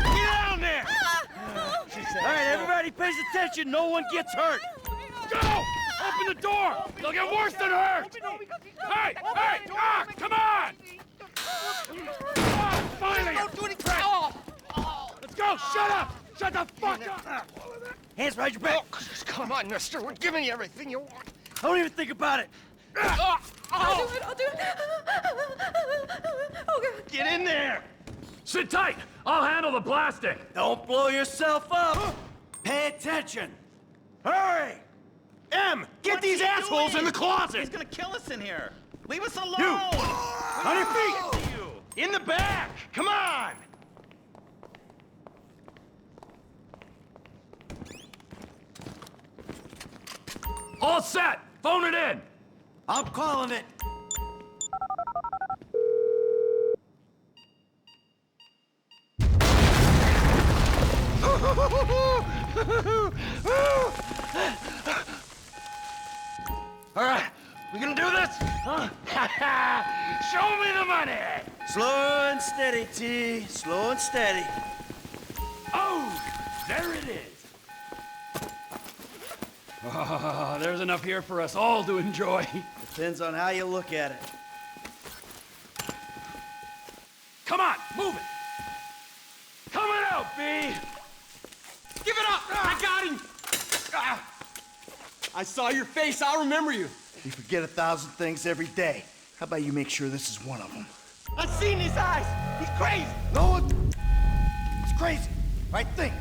Down there! All right, everybody pays attention. No one gets hurt. Go! Open the door! They'll get worse than hurt! Hey! Hey! Ah! Come on! Ah, finally! Don't do any crap! Let's go! Shut up! Shut the fuck up! Hands behind your back! Oh, come on, mister. We're giving you everything you want. Don't even think about it! I'll do it, I'll do it. Oh, God. Get in there! Sit tight! I'll handle the blasting! Don't blow yourself up! Pay attention! Hurry! M, get these assholes in the closet! He's gonna kill us in here. Leave us alone. You! On your feet! In the back! Come on! All set! Phone it in! I'm calling it! All right, we gonna do this? Huh? Show me the money! Slow and steady, T. Slow and steady. Oh, there it is. Oh, there's enough here for us all to enjoy. Depends on how you look at it. Come on, move it! Coming out, B! Give it up! I got him! I saw your face. I'll remember you. You forget 1,000 things every day. How about you make sure this is one of them? I've seen his eyes. He's crazy. No, it's crazy. Right? Think.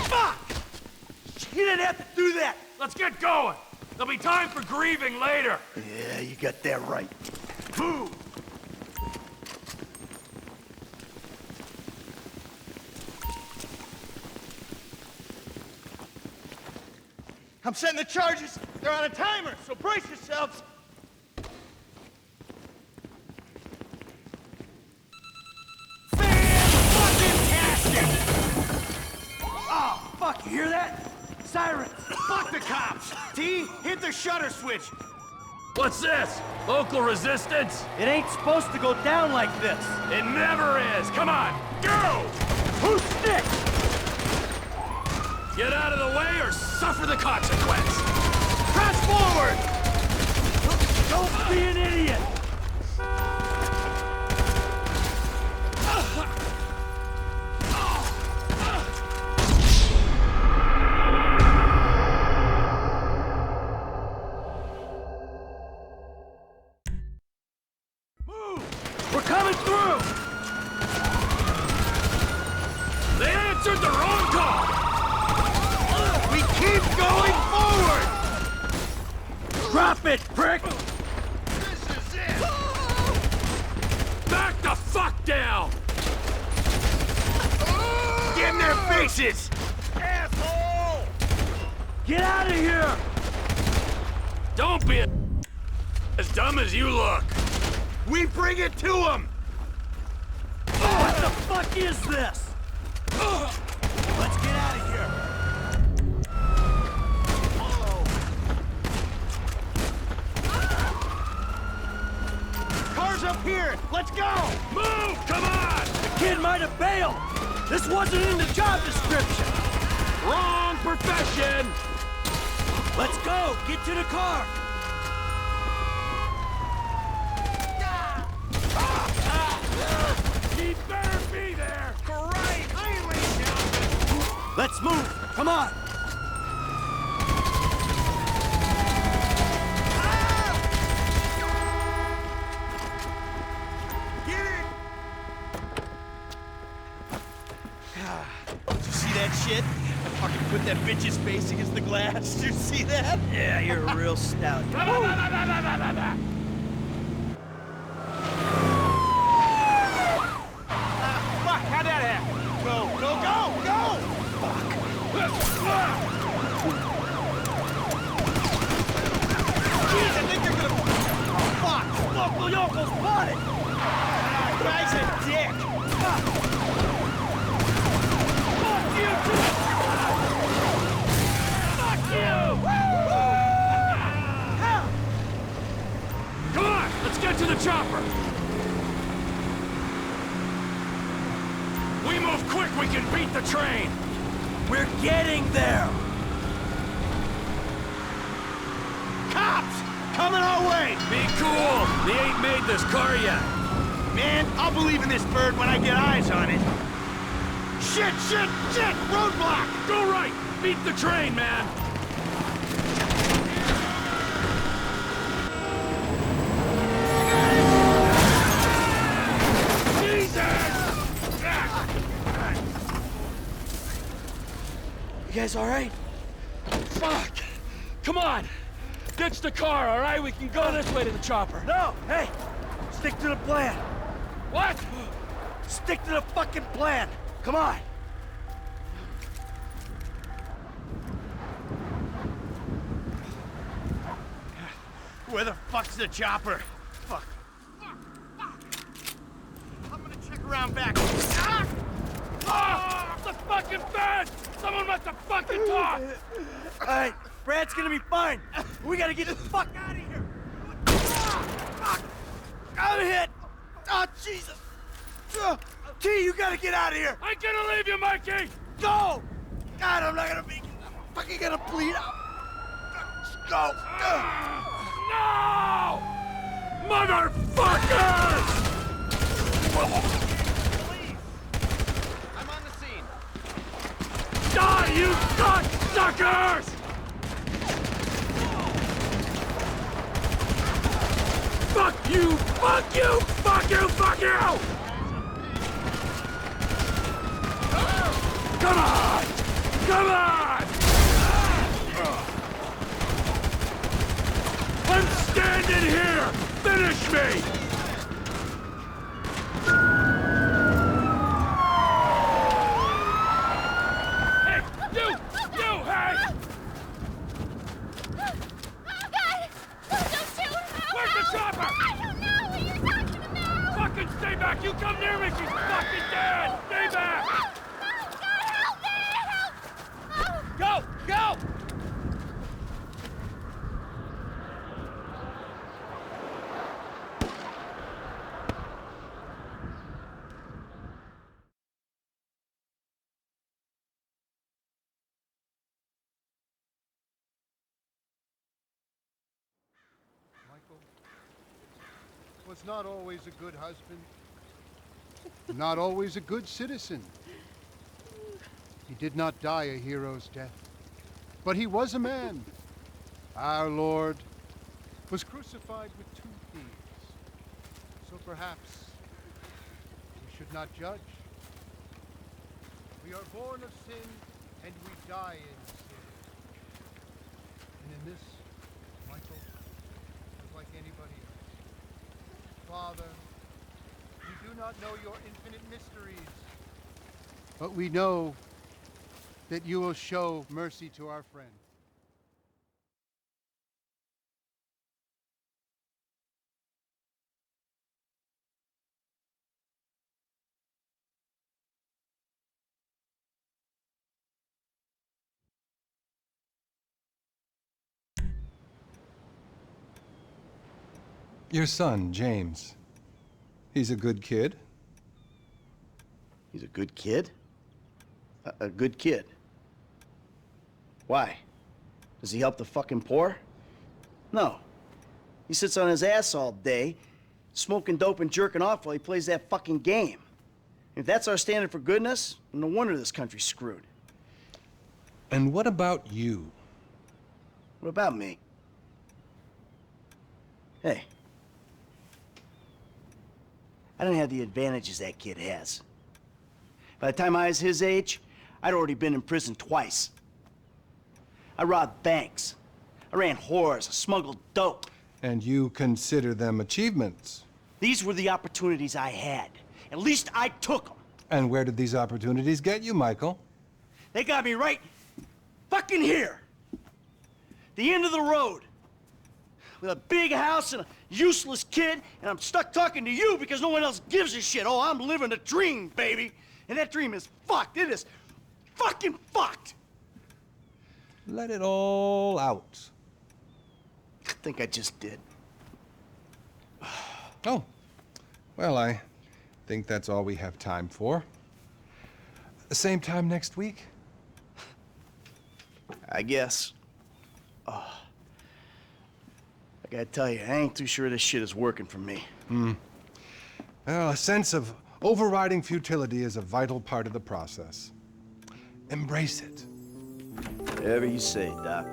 Fuck! You didn't have to do that! Let's get going! There'll be time for grieving later! Yeah, you got that right. Move! I'm setting the charges. They're on a timer, so brace yourselves. Oh, fuck, you hear that? Sirens! Fuck the cops. T, hit the shutter switch. What's this? Local resistance? It ain't supposed to go down like this. It never is! Come on, go! Who's stick? Get out of the way or suffer the consequence! Press forward! Don't be an idiot! Move! We're coming through! They answered the wrong call! We keep going forward! Drop it, prick! This is it. Back the fuck down! Get in their faces! Asshole! Get out of here! Don't be as dumb as you look! We bring it to them! What the fuck is this? Let's get out of here! Car's up here. Let's go. Move! Come on! The kid might have bailed! This wasn't in the job description! Wrong profession! Let's go! Get to the car! He better be there! Great. I ain't laying down. Let's move! Come on! Get it. Did you see that shit? I fucking put that bitch's face against the glass. Did you see that? Yeah, you're a real stout. Fuck, how'd that happen? Go, go, go, go! Jeez, I think they're gonna... Oh, fuck! Uncle Yoko's spotted! Guy's a dick! Fuck you, too! Fuck you! Hell! Come on, let's get to the chopper. We move quick, we can beat the train. We're getting there! Cops! Coming our way! Be cool. They ain't made this car yet. Man, I'll believe in this bird when I get eyes on it. Shit, shit, shit! Roadblock! Go right. Beat the train, man. You guys alright? Fuck! Come on! Ditch the car, all right? We can go this way to the chopper. No! Hey! Stick to the plan! What? Stick to the fucking plan! Come on! Where the fuck's the chopper? Fuck. I'm gonna check around back. Ah! Ah! The fucking fence! Someone must have fucking talked! Alright, Brad's gonna be fine! We gotta get the fuck out of here! Ah, fuck! I'm hit! Oh, Jesus! T, you gotta get out of here! I ain't gonna leave you, Mikey! Go! God, I'm not gonna be... fucking gonna bleed out! Go! No! Motherfuckers! Please! I'm on the scene. Die, you cocksuckers! Fuck you! Fuck you! Fuck you! Fuck you! Come on! Come on! I'm standing here! Finish me! Hey! You! You! Hey! Oh, God! Don't shoot! Where's the chopper? I don't know what you're talking about! Fucking stay back! You come near me! She's fucking dead! Stay back! Oh, God, help me! Help! Oh. Go! Go! Michael was not always a good husband, not always a good citizen. He did not die a hero's death, but he was a man. Our Lord was crucified with 2 thieves, so perhaps we should not judge. We are born of sin, and we die in sin. And in this, Michael was like anybody else. Father, we do not know your infinite mysteries, but we know that you will show mercy to our friend. Your son, James. He's a good kid. He's a good kid? A good kid? Why? Does he help the fucking poor? No. He sits on his ass all day, smoking dope and jerking off while he plays that fucking game. If that's our standard for goodness, no wonder this country's screwed. And what about you? What about me? Hey. I don't have the advantages that kid has. By the time I was his age, I'd already been in prison twice. I robbed banks. I ran whores. I smuggled dope. And you consider them achievements? These were the opportunities I had. At least I took them. And where did these opportunities get you, Michael? They got me right fucking here. The end of the road. with a big house and a useless kid, and I'm stuck talking to you because no one else gives a shit. Oh, I'm living a dream, baby. And that dream is fucked. It is fucking fucked. Let it all out. I think I just did. Oh, well, I think that's all we have time for. The same time next week? I guess. I gotta tell you, I ain't too sure this shit is working for me. Well, a sense of overriding futility is a vital part of the process. Embrace it. Whatever you say, Doc.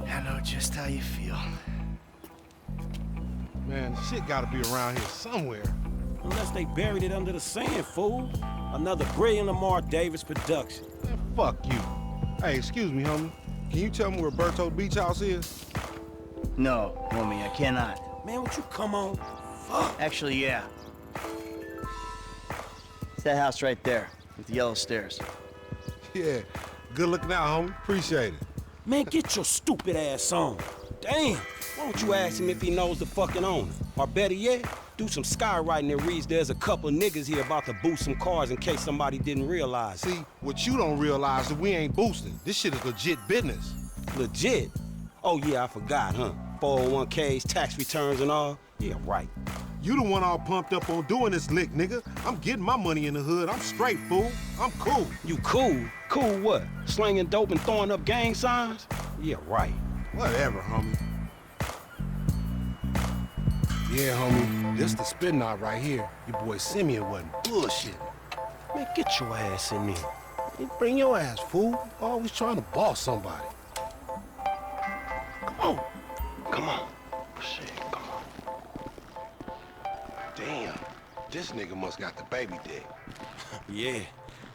I know just how you feel. Man, shit gotta be around here somewhere. Unless they buried it under the sand, fool. Another brilliant Lamar Davis production. Man, fuck you. Hey, excuse me, homie. Can you tell me where Berto Beach House is? No, homie, I cannot. Man, would you come on? Fuck. Actually, yeah. It's that house right there, with the yellow stairs. Yeah. Good looking out, homie. Appreciate it. Man, get your stupid ass on. Damn. Why don't you ask him if he knows the fucking owner? Or better yet, do some skywriting that reads there's a couple niggas here about to boost some cars in case somebody didn't realize. See, what you don't realize is we ain't boosting. This shit is legit business. Legit? Oh yeah, I forgot, huh? 401ks, tax returns and all? Yeah, right. You the one all pumped up on doing this lick, nigga. I'm getting my money in the hood. I'm straight, fool. I'm cool. You cool? Cool what? Slinging dope and throwing up gang signs? Yeah, right. Whatever, homie. Yeah, homie. This the spin knot right here. Your boy Simeon wasn't bullshitting. Man, get your ass in there. Hey, bring your ass, fool. Always trying to boss somebody. Come on. Come on. Shit, come on. Damn. This nigga must got the baby dick. Yeah,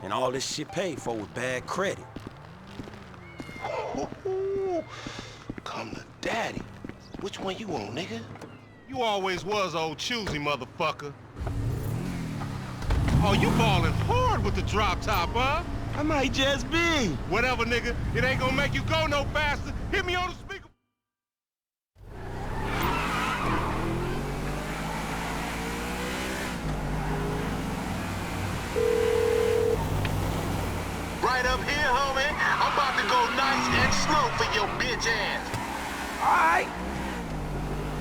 and all this shit paid for with bad credit. Come to daddy. Which one you on, nigga? You always was old choosy, motherfucker. Oh, you ballin' hard with the drop top, huh? I might just be. Whatever, nigga. It ain't gonna make you go no faster. Hit me on the speaker. Right up here, homie. I'm about to go nice and slow for your bitch ass. All right.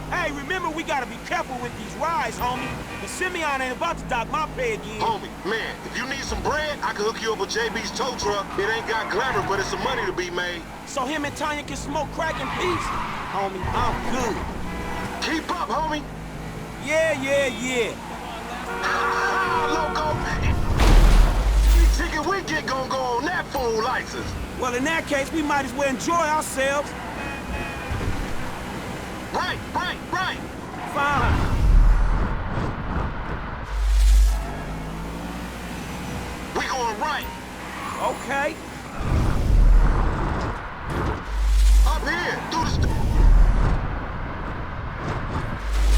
Hey, remember we gotta be careful with these rides, homie. The Simeon ain't about to dock my pay again. Homie, man, if you need some bread, I can hook you up with JB's tow truck. It ain't got glamour, but it's some money to be made. So him and Tanya can smoke crack in peace? Homie, I'm good. Keep up, homie. Yeah. Loco. Ticket we get gonna go on that fool license. Well, in that case, we might as well enjoy ourselves. Right. Fine. We going right. Okay. Up here, through the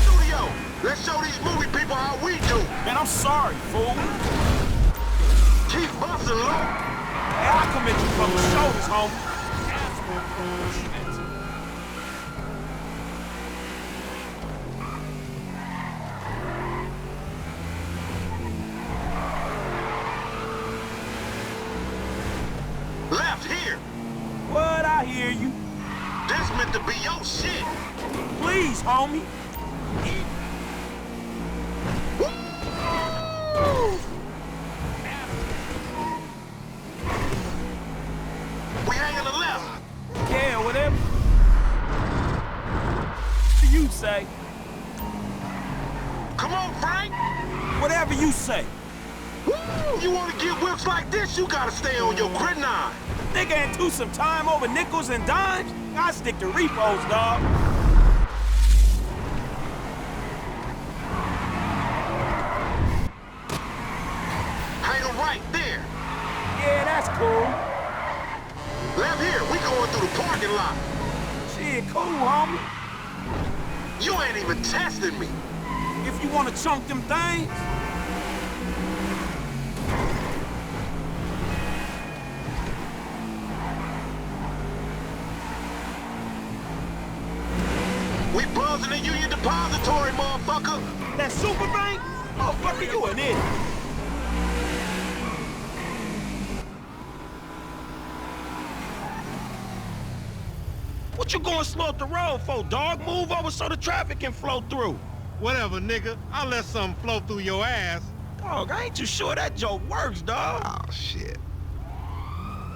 studio. Let's show these movie people how we do. Man, I'm sorry, fool. Keep busting, low. Hey, I'll come at you from the shoulders, homie. Left here. What? I hear you. Then nickels, homie. We hanging a left. Yeah, whatever you say. Come on, Frank. Whatever you say. You want to get whips like this, you gotta stay on your gridiron. Nigga into some time over nickels and dimes? I stick to repos, dog. Hang 'em right there. Yeah, that's cool. Left here, we going through the parking lot. Shit, cool, homie. You ain't even testing me. If you wanna chunk them things. We buzzing the Union Depository, motherfucker. That super bank? Motherfucker, you an idiot. What you going slow up the road for, dog? Move over so the traffic can flow through. Whatever, nigga. I'll let something flow through your ass. Dog, I ain't too sure that joke works, dog. Oh, shit.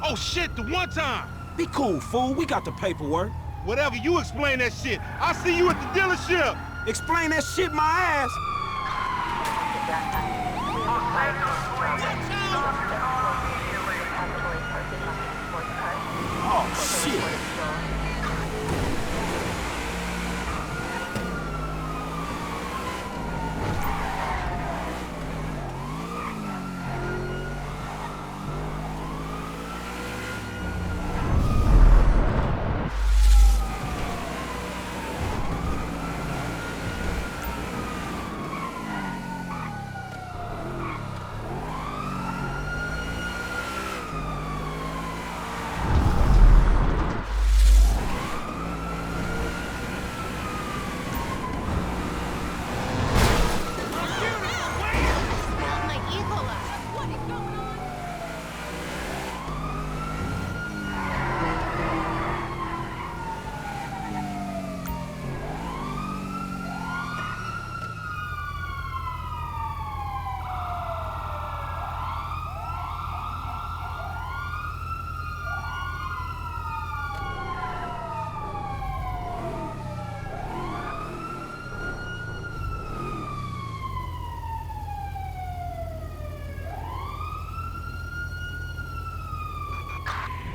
Oh, shit, the one time. Be cool, fool. We got the paperwork. Whatever, you explain that shit. I'll see you at the dealership. Explain that shit my ass. Oh, shit.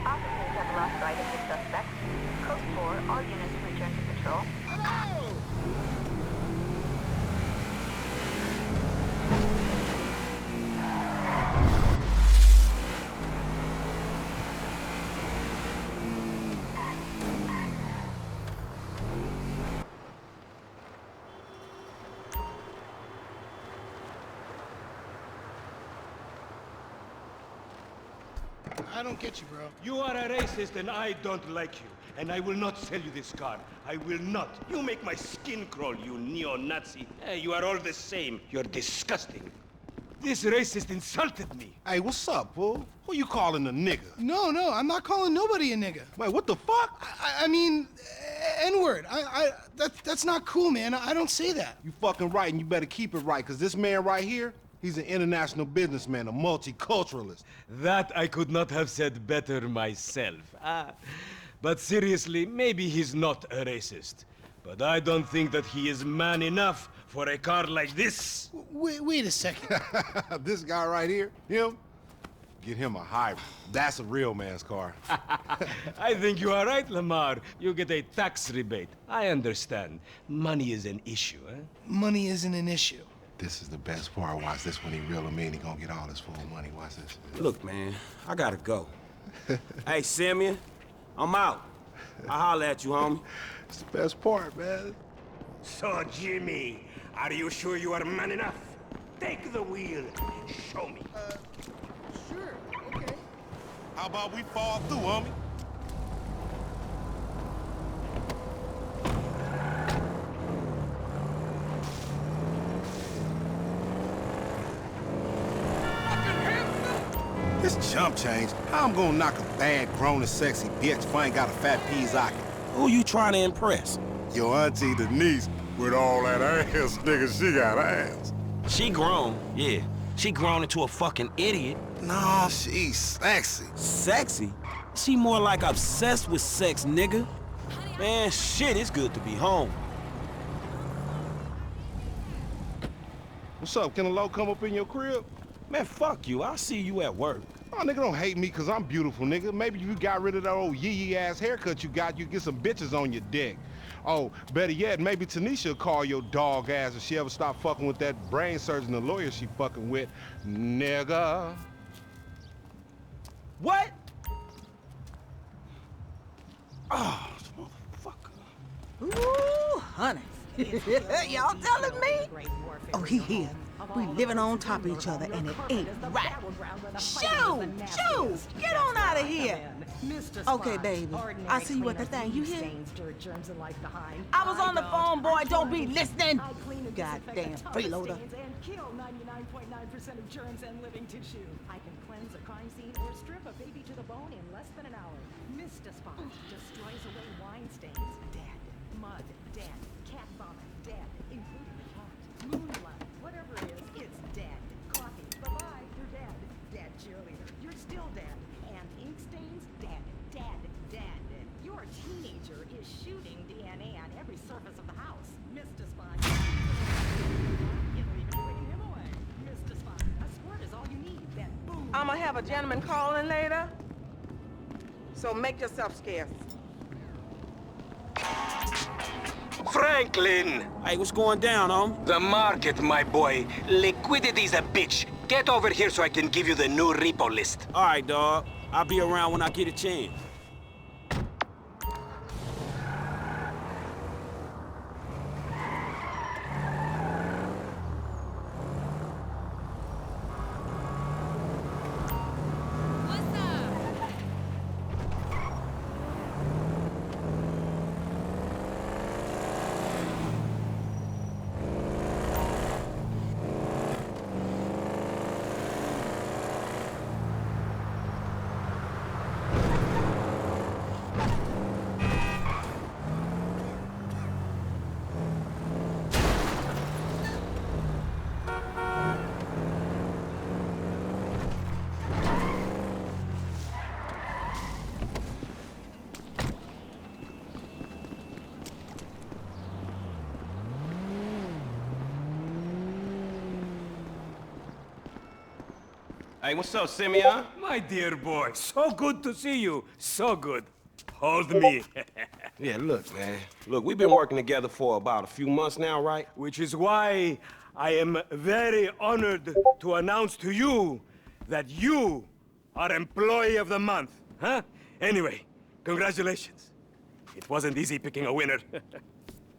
Officers have lost sight of the suspect. Code 4, all units return to patrol. I don't get you, bro. You are a racist and I don't like you. And I will not sell you this car. I will not. You make my skin crawl, you neo-Nazi. Hey, you are all the same. You're disgusting. This racist insulted me. Hey, what's up, fool? Who you calling a nigga? No, I'm not calling nobody a nigga. Wait, what the fuck? I mean, N-word. That's not cool, man. I don't say that. You fucking right, and you better keep it right, because this man right here, he's an international businessman, a multiculturalist. That I could not have said better myself. But seriously, maybe he's not a racist. But I don't think that he is man enough for a car like this. Wait a second. This guy right here, him, get him a hybrid. That's a real man's car. I think you are right, Lamar. You get a tax rebate. I understand. Money is an issue, eh? Money isn't an issue. This is the best part. Watch this when he reel him in. He gonna get all his full money. Watch this. Look, man, I gotta go. Hey, Simeon, I'm out. I'll holler at you, homie. It's the best part, man. So, Jimmy, are you sure you are man enough? Take the wheel and show me. Sure, okay. How about we fall through, homie? This chump change. How I'm gonna knock a bad, grown and sexy bitch if I ain't got a fat Pizzaki? Who you trying to impress? Your auntie Denise, with all that ass, nigga, she got ass. She grown, yeah. She grown into a fucking idiot. Nah, she's sexy. Sexy? She more like obsessed with sex, nigga. Man, shit, it's good to be home. What's up? Can a low come up in your crib? Man, fuck you. I'll see you at work. Oh, nigga, don't hate me because I'm beautiful, nigga. Maybe if you got rid of that old yee-yee-ass haircut you got, you get some bitches on your dick. Oh, better yet, maybe Tanisha will call your dog ass if she ever stop fucking with that brain surgeon, the lawyer she fucking with. Nigga. What? Oh, motherfucker. Ooh, honey. Y'all telling me? Oh, he here. We living on top of each other, and it ain't right. Shoo! Shoo! Get on out of here! Okay, baby. I see you at the thing. You hear? I was on the phone, boy. Don't be listening. Goddamn freeloader. Kill 99.9% of germs and living tissue. I can cleanse a crime scene or strip a baby to the bone in less than an hour. Mista Spot destroys away wine stains. Dead. Mud. Dead. Cat vomit. Dead. Including the cat. Moonlight. Whatever it is, it's dead. Coffee. Bye-bye. You're dead. Dead cheerleader. You're still dead. And ink stains? Dead. Dead. Dead. Your teenager is shooting DNA on every surface of the house. Mista Spot. I'ma have a gentleman calling later, so make yourself scarce. Franklin! Hey, what's going down, homie? The market, my boy. Liquidity's a bitch. Get over here so I can give you the new repo list. All right, dog. I'll be around when I get a chance. Hey, what's up, Simeon? My dear boy, so good to see you. So good. Hold me. Yeah, look, man. Look, we've been working together for about a few months now, right? Which is why I am very honored to announce to you that you are Employee of the Month, huh? Anyway, congratulations. It wasn't easy picking a winner.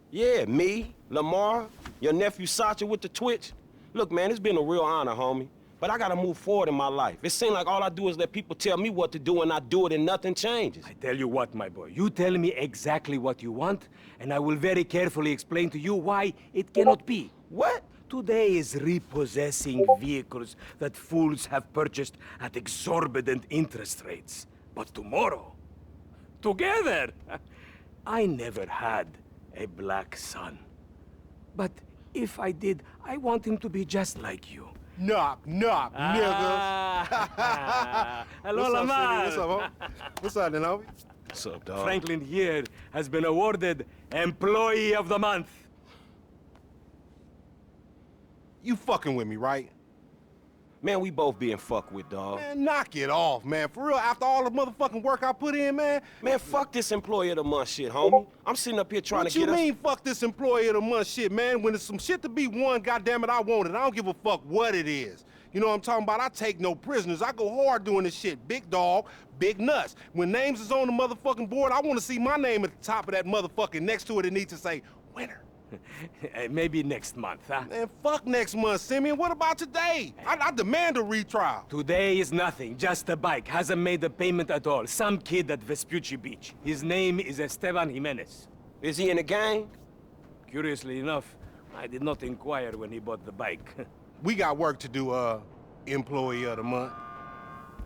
Yeah, me, Lamar, your nephew Sacha with the Twitch. Look, man, it's been a real honor, homie. But I gotta move forward in my life. It seems like all I do is let people tell me what to do and I do it and nothing changes. I tell you what, my boy. You tell me exactly what you want, and I will very carefully explain to you why it cannot be. What? Today is repossessing vehicles that fools have purchased at exorbitant interest rates. But tomorrow, together, I never had a black son. But if I did, I want him to be just like you. Knock, knock, niggas. Hello, What's up, Lamar. City? What's up, homie? What's up, then, homie? What's up, dog? Franklin here has been awarded Employee of the Month. You fucking with me, right? Man, we both being fucked with, dog. Man, knock it off, man. For real, after all the motherfucking work I put in, man. Man, fuck this Employee of the Month shit, homie. I'm sitting up here trying What to you get mean, fuck this Employee of the Month shit, man? When there's some shit to be won, goddammit, I want it. I don't give a fuck what it is. You know what I'm talking about? I take no prisoners. I go hard doing this shit. Big dog, big nuts. When names is on the motherfucking board, I want to see my name at the top of that motherfucking next to it. It needs to say, winner. Maybe next month, huh? Man, fuck next month, Simeon. What about today? I demand a retrial. Today is nothing, just a bike. Hasn't made a payment at all. Some kid at Vespucci Beach. His name is Esteban Jimenez. Is he in the gang? Curiously enough, I did not inquire when he bought the bike. We got work to do, Employee of the Month.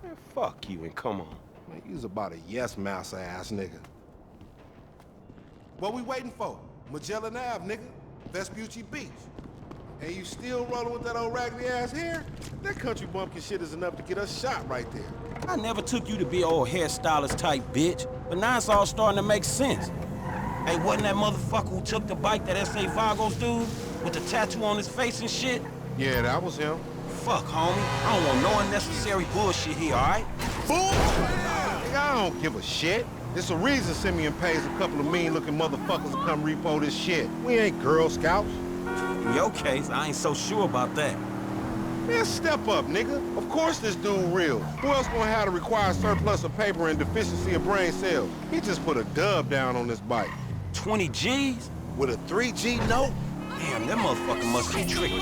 Man, fuck you and come on. Man, you's about a yes-mouse ass nigga. What we waiting for? Magellan Ave, nigga. Vespucci Beach. And you still rolling with that old raggedy ass hair? That country bumpkin shit is enough to get us shot right there. I never took you to be an old hairstylist type bitch, but now it's all starting to make sense. Hey, wasn't that motherfucker who took the bike, that S.A. Vagos dude, with the tattoo on his face and shit? Yeah, that was him. Fuck, homie. I don't want no unnecessary bullshit here, all right? Bullshit? Nigga, I don't give a shit. There's a reason Simeon pays a couple of mean-looking motherfuckers to come repo this shit. We ain't Girl Scouts. In your case, I ain't so sure about that. Man, step up, nigga. Of course this dude real. Who else gonna have to require surplus of paper and deficiency of brain cells? He just put a dub down on this bike. 20 G's? With a 3G note? Damn, that motherfucker must be tricked.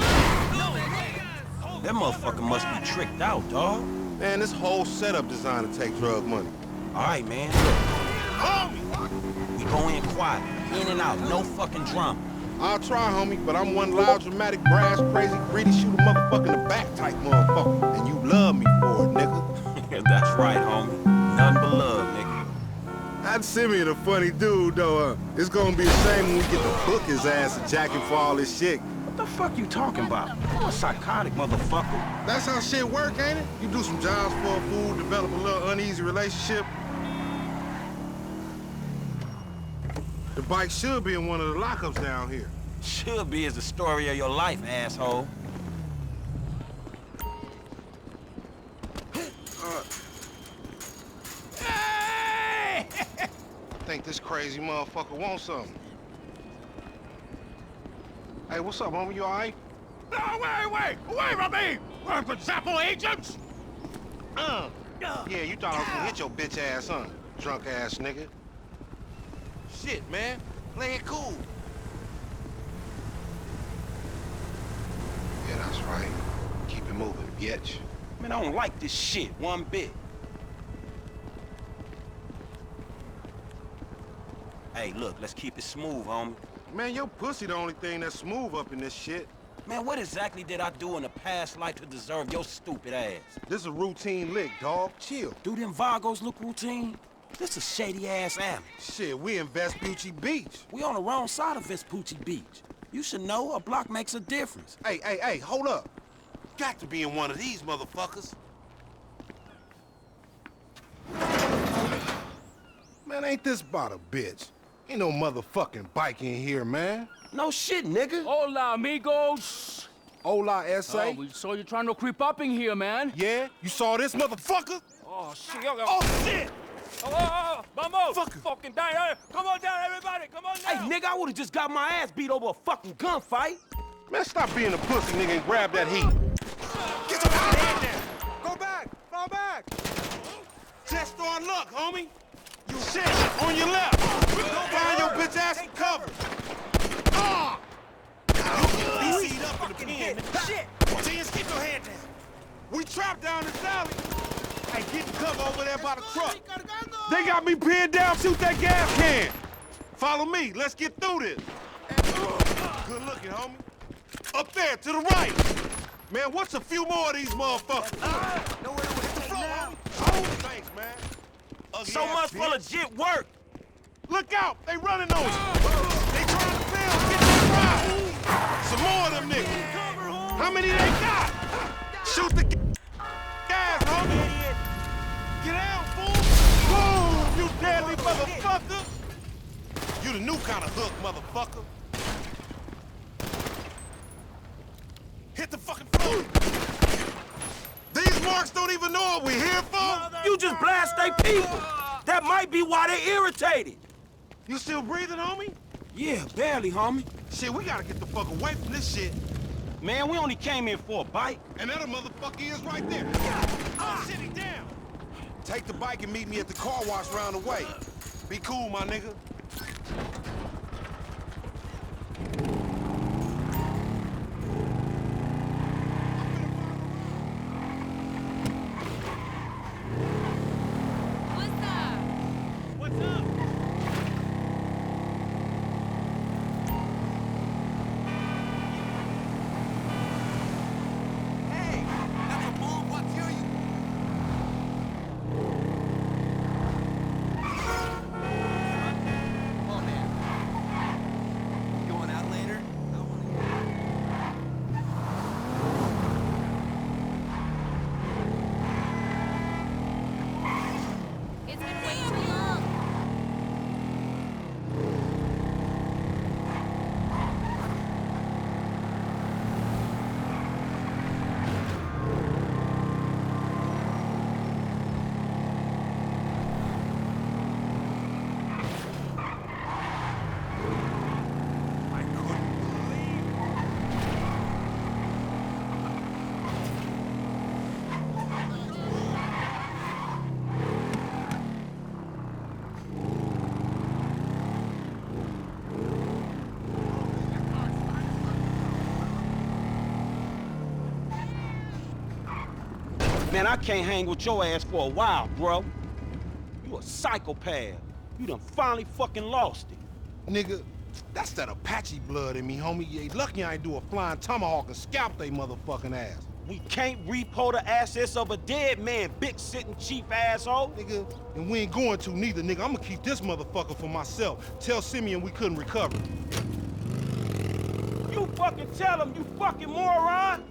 That motherfucker must be tricked out, dawg. Man, this whole setup designed to take drug money. All right, man, look. Homie! We go in quiet, in and out, no fucking drama. I'll try, homie, but I'm one loud, dramatic, brass, crazy, greedy, shoot a motherfucker in the back type motherfucker. And you love me for it, nigga. That's right, homie. Nothing but love, nigga. That Simeon a funny dude, though. It's gonna be the same when we get to book his ass and jack him for all this shit. What the fuck you talking about? I'm a psychotic motherfucker. That's how shit work, ain't it? You do some jobs for a fool, develop a little uneasy relationship. The bike should be in one of the lockups down here. Should be is the story of your life, asshole. Hey! Think this crazy motherfucker wants something. Hey, what's up, homie? You all right? No, wait! Away from me! We're for Zappo agents! Yeah, you thought I was gonna hit your bitch ass, huh? Drunk ass nigga. Shit, man. Play it cool. Yeah, that's right. Keep it moving, bitch. Man, I don't like this shit one bit. Hey, look, let's keep it smooth, homie. Man, your pussy the only thing that's smooth up in this shit. Man, what exactly did I do in a past life to deserve your stupid ass? This is a routine lick, dog. Chill. Do them Vagos look routine? This a shady-ass alley. Shit, we in Vespucci Beach. We on the wrong side of Vespucci Beach. You should know a block makes a difference. Hey, hold up. Got to be in one of these motherfuckers. Man, ain't this about a bitch? Ain't no motherfucking bike in here, man. No shit, nigga. Hola, amigos. Hola, S.A. Oh, we saw you trying to creep up in here, man. Yeah? You saw this motherfucker? Oh, shit. Oh, shit! Vamos! Fuck. Fucking down. Come on down, everybody. Come on down. Hey, nigga, I would've just got my ass beat over a fucking gunfight. Man, stop being a pussy, nigga, and grab that heat. Get your hand down. Go back. Fall back. Test on luck, homie. You shit on your left. Find your bitch ass some cover. Ah! You get up in the pen. Shit. James, get your hand down. We trapped down this alley. Hey, get the cover over there by the truck. They got me pinned down. Shoot that gas can. Follow me. Let's get through this. Good looking, homie. Up there, to the right. Man, what's a few more of these motherfuckers? Nowhere to hit the floor, homie. Oh, thanks, man. So much for legit work. Look out. They running on you. They trying to fail. Get that ride. Some more of them niggas. How many they got? Shoot the gas, homie. Get out, fool! Boom! You deadly motherfucker! You the new kind of hook, motherfucker. Hit the fucking floor! These marks don't even know what we're here for! You just blast they people! That might be why they irritated! You still breathing, homie? Yeah, barely, homie. Shit, we gotta get the fuck away from this shit. Man, we only came here for a bike. And that motherfucker is right there. Oh, shit, he down! Take the bike and meet me at the car wash round the way. Be cool, my nigga. Man, I can't hang with your ass for a while, bro. You a psychopath. You done finally fucking lost it. Nigga, that's that Apache blood in me, homie. You ain't lucky I ain't do a flying tomahawk and scalp they motherfucking ass. We can't repo the assets of a dead man, big sitting chief asshole. Nigga, and we ain't going to neither, nigga. I'm gonna keep this motherfucker for myself. Tell Simeon we couldn't recover. You fucking tell him, you fucking moron!